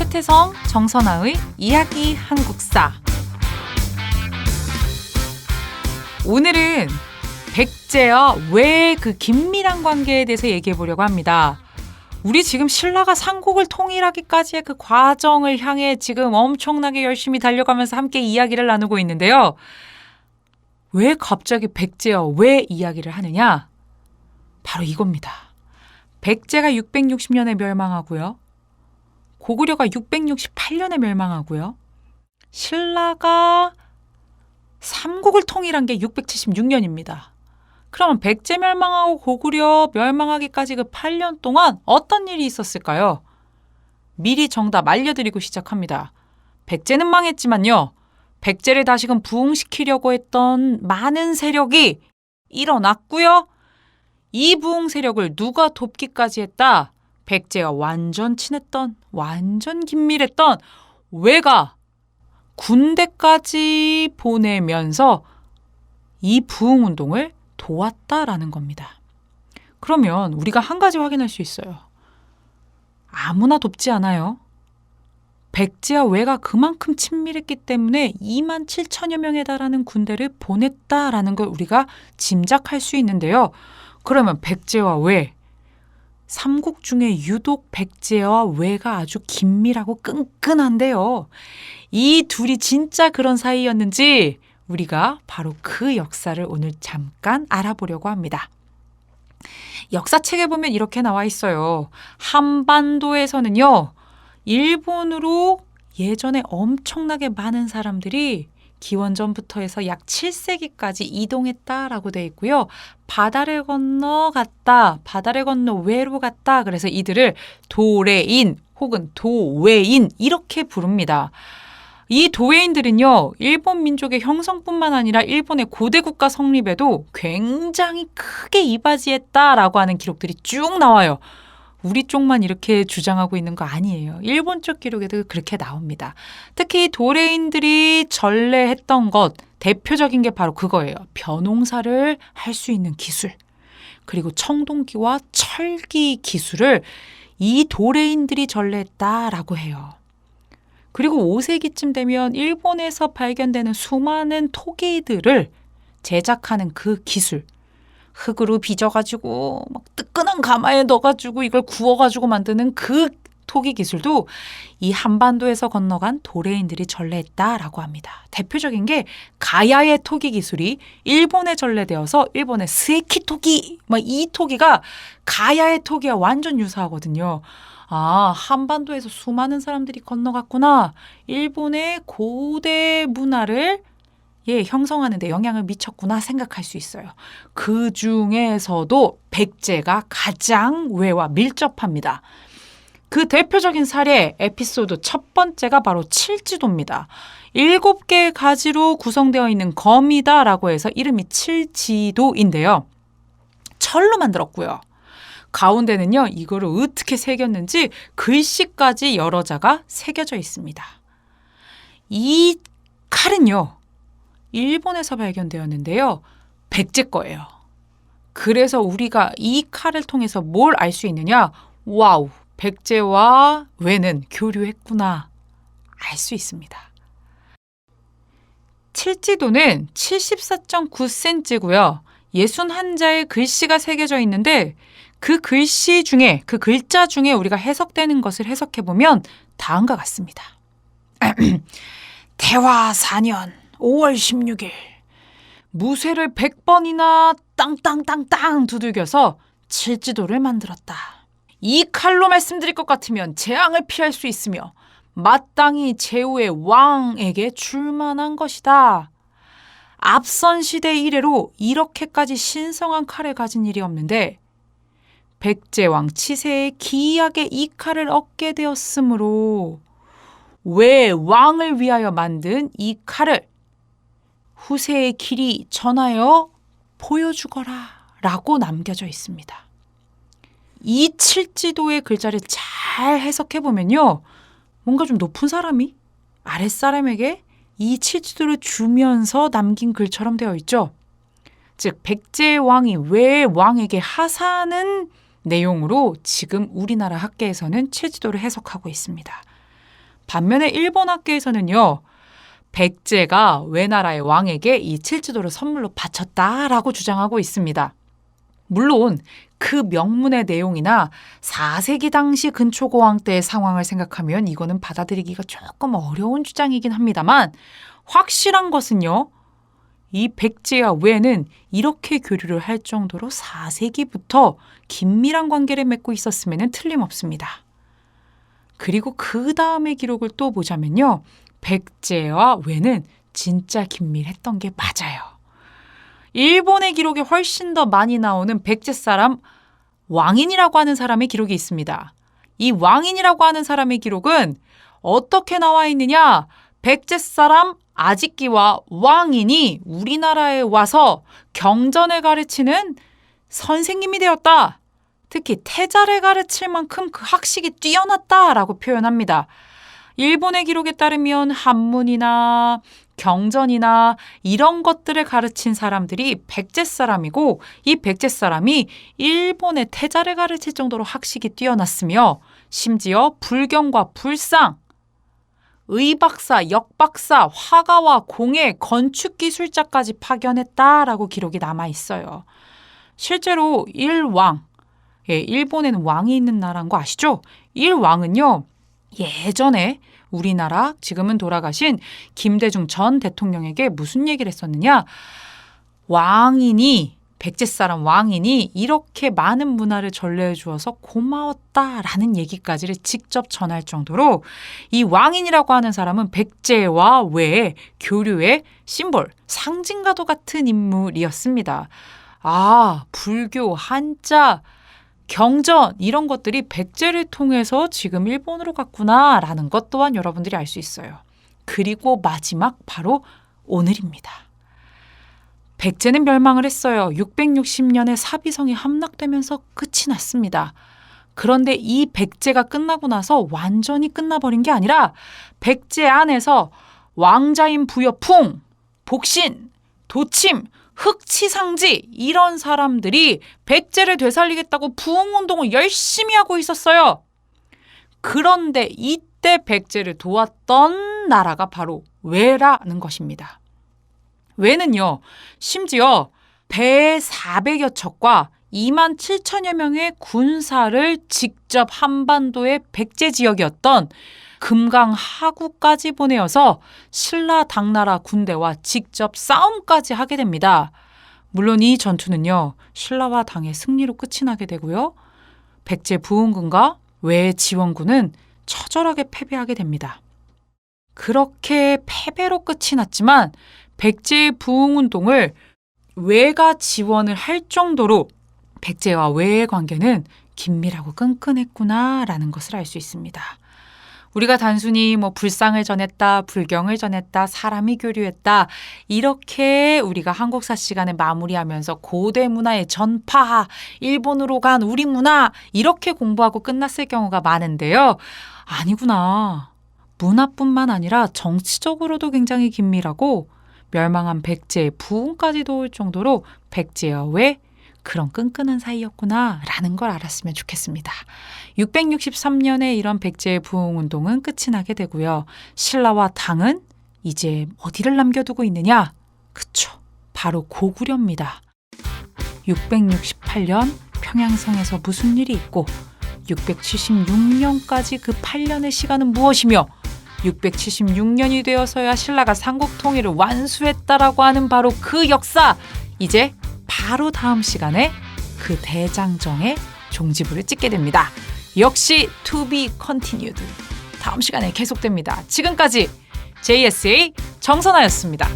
하태성, 정선아의 이야기 한국사. 오늘은 백제와 왜 그 긴밀한 관계에 대해서 얘기해 보려고 합니다. 우리 지금 신라가 삼국을 통일하기까지의 그 과정을 향해 지금 엄청나게 열심히 달려가면서 함께 이야기를 나누고 있는데요. 왜 갑자기 백제와 왜 이야기를 하느냐? 바로 이겁니다. 백제가 660년에 멸망하고요. 고구려가 668년에 멸망하고요. 신라가 삼국을 통일한 게 676년입니다. 그러면 백제 멸망하고 고구려 멸망하기까지 그 8년 동안 어떤 일이 있었을까요? 미리 정답 알려드리고 시작합니다. 백제는 망했지만요. 백제를 다시금 부흥시키려고 했던 많은 세력이 일어났고요. 이 부흥 세력을 누가 돕기까지 했다? 백제와 완전 친했던, 완전 긴밀했던 왜가 군대까지 보내면서 이 부흥운동을 도왔다라는 겁니다. 그러면 우리가 한 가지 확인할 수 있어요. 아무나 돕지 않아요. 백제와 왜가 그만큼 친밀했기 때문에 2만 7천여 명에 달하는 군대를 보냈다라는 걸 우리가 짐작할 수 있는데요. 그러면 백제와 왜, 삼국 중에 유독 백제와 왜가 아주 긴밀하고 끈끈한데요. 이 둘이 진짜 그런 사이였는지 우리가 바로 그 역사를 오늘 잠깐 알아보려고 합니다. 역사책에 보면 이렇게 나와 있어요. 한반도에서는요, 일본으로 예전에 엄청나게 많은 사람들이 기원전부터 해서 약 7세기까지 이동했다라고 되어 있고요. 바다를 건너갔다, 바다를 건너 외로 갔다. 그래서 이들을 도레인 혹은 도웨인 이렇게 부릅니다. 이 도웨인들은요, 일본 민족의 형성뿐만 아니라 일본의 고대 국가 성립에도 굉장히 크게 이바지했다라고 하는 기록들이 쭉 나와요. 우리 쪽만 이렇게 주장하고 있는 거 아니에요. 일본 쪽 기록에도 그렇게 나옵니다. 특히 도레인들이 전래했던 것, 대표적인 게 바로 그거예요. 벼농사를 할 수 있는 기술, 그리고 청동기와 철기 기술을 이 도레인들이 전래했다라고 해요. 그리고 5세기쯤 되면 일본에서 발견되는 수많은 토기들을 제작하는 그 기술, 흙으로 빚어가지고 막 뜨끈한 가마에 넣어가지고 이걸 구워가지고 만드는 그 토기 기술도 이 한반도에서 건너간 도레인들이 전래했다라고 합니다. 대표적인 게 가야의 토기 기술이 일본에 전래되어서 일본의 스에키 토기, 이 토기가 가야의 토기와 완전 유사하거든요. 아, 한반도에서 수많은 사람들이 건너갔구나. 일본의 고대 문화를 형성하는 데 영향을 미쳤구나 생각할 수 있어요. 그 중에서도 백제가 가장 왜와 밀접합니다. 그 대표적인 사례 에피소드 첫 번째가 바로 칠지도입니다. 7개의 가지로 구성되어 있는 검이다라고 해서 이름이 칠지도인데요. 철로 만들었고요. 가운데는요, 이거를 어떻게 새겼는지 글씨까지 여러 자가 새겨져 있습니다. 이 칼은요, 일본에서 발견되었는데요. 백제 거예요. 그래서 우리가 이 칼을 통해서 뭘 알 수 있느냐? 와우, 백제와 왜는 교류했구나 알 수 있습니다. 칠지도는 74.9cm고요. 61자의 글씨가 새겨져 있는데 그 글씨 중에, 그 글자 중에 우리가 해석되는 것을 해석해보면 다음과 같습니다. 태화 4년 5월 16일 무쇠를 100번이나 땅땅땅땅 두들겨서 칠지도를 만들었다. 이 칼로 말씀드릴 것 같으면 재앙을 피할 수 있으며 마땅히 제후의 왕에게 줄만한 것이다. 앞선 시대 이래로 이렇게까지 신성한 칼을 가진 일이 없는데 백제왕 치세에 기이하게 이 칼을 얻게 되었으므로 왜 왕을 위하여 만든 이 칼을 후세의 길이 전하여 보여주거라 라고 남겨져 있습니다. 이 칠지도의 글자를 잘 해석해보면요, 뭔가 좀 높은 사람이 아랫사람에게 이 칠지도를 주면서 남긴 글처럼 되어 있죠. 즉 백제왕이 왜 왕에게 하사하는 내용으로 지금 우리나라 학계에서는 칠지도를 해석하고 있습니다. 반면에 일본 학계에서는요. 백제가 외나라의 왕에게 이 칠지도를 선물로 바쳤다라고 주장하고 있습니다. 물론 그 명문의 내용이나 4세기 당시 근초고왕 때의 상황을 생각하면 이거는 받아들이기가 조금 어려운 주장이긴 합니다만 확실한 것은요. 이 백제와 외는 이렇게 교류를 할 정도로 4세기부터 긴밀한 관계를 맺고 있었음에는 틀림없습니다. 그리고 그 다음의 기록을 또 보자면요. 백제와 외는 진짜 긴밀했던 게 맞아요. 일본의 기록에 훨씬 더 많이 나오는 백제 사람 왕인이라고 하는 사람의 기록이 있습니다. 이 왕인이라고 하는 사람의 기록은 어떻게 나와 있느냐? 백제 사람 아직기와 왕인이 우리나라에 와서 경전을 가르치는 선생님이 되었다. 특히 태자를 가르칠 만큼 그 학식이 뛰어났다라고 표현합니다. 일본의 기록에 따르면 한문이나 경전이나 이런 것들을 가르친 사람들이 백제 사람이고 이 백제 사람이 일본의 태자를 가르칠 정도로 학식이 뛰어났으며 심지어 불경과 불상, 의박사, 역박사, 화가와 공예, 건축기술자까지 파견했다라고 기록이 남아있어요. 실제로 일왕, 일본에는 왕이 있는 나라인 거 아시죠? 일왕은요. 예전에 우리나라 지금은 돌아가신 김대중 전 대통령에게 무슨 얘기를 했었느냐? 왕인이 백제 사람 왕인이 이렇게 많은 문화를 전래해 주어서 고마웠다라는 얘기까지를 직접 전할 정도로 이 왕인이라고 하는 사람은 백제와 외의 교류의 심볼, 상징과도 같은 인물이었습니다. 아, 불교, 한자, 경전 이런 것들이 백제를 통해서 지금 일본으로 갔구나라는 것 또한 여러분들이 알 수 있어요. 그리고 마지막 바로 오늘입니다. 백제는 멸망을 했어요. 660년에 사비성이 함락되면서 끝이 났습니다. 그런데 이 백제가 끝나고 나서 완전히 끝나버린 게 아니라 백제 안에서 왕자인 부여풍, 복신, 도침, 흑치상지 이런 사람들이 백제를 되살리겠다고 부흥운동을 열심히 하고 있었어요. 그런데 이때 백제를 도왔던 나라가 바로 외라는 것입니다. 외는요. 심지어 배 400여 척과 2만 7천여 명의 군사를 직접 한반도의 백제 지역이었던 금강 하구까지 보내어서 신라 당나라 군대와 직접 싸움까지 하게 됩니다. 물론 이 전투는요. 신라와 당의 승리로 끝이 나게 되고요. 백제 부흥군과 외 지원군은 처절하게 패배하게 됩니다. 그렇게 패배로 끝이 났지만 백제의 부흥운동을 외가 지원을 할 정도로 백제와 외의 관계는 긴밀하고 끈끈했구나라는 것을 알 수 있습니다. 우리가 단순히 불상을 전했다, 불경을 전했다, 사람이 교류했다 이렇게 우리가 한국사 시간에 마무리하면서 고대 문화의 전파, 일본으로 간 우리 문화 이렇게 공부하고 끝났을 경우가 많은데요. 아니구나. 문화뿐만 아니라 정치적으로도 굉장히 긴밀하고 멸망한 백제의 부흥까지도 올 정도로 백제와 외 그런 끈끈한 사이였구나라는 걸 알았으면 좋겠습니다. 663년에 이런 백제의 부흥운동은 끝이 나게 되고요. 신라와 당은 이제 어디를 남겨두고 있느냐? 그쵸. 바로 고구려입니다. 668년 평양성에서 무슨 일이 있고 676년까지 그 8년의 시간은 무엇이며 676년이 되어서야 신라가 삼국 통일을 완수했다라고 하는 바로 그 역사 이제 바로 다음 시간에 그 대장정의 종지부를 찍게 됩니다. 역시 to be continued. 다음 시간에 계속됩니다. 지금까지 JSA 정선아였습니다.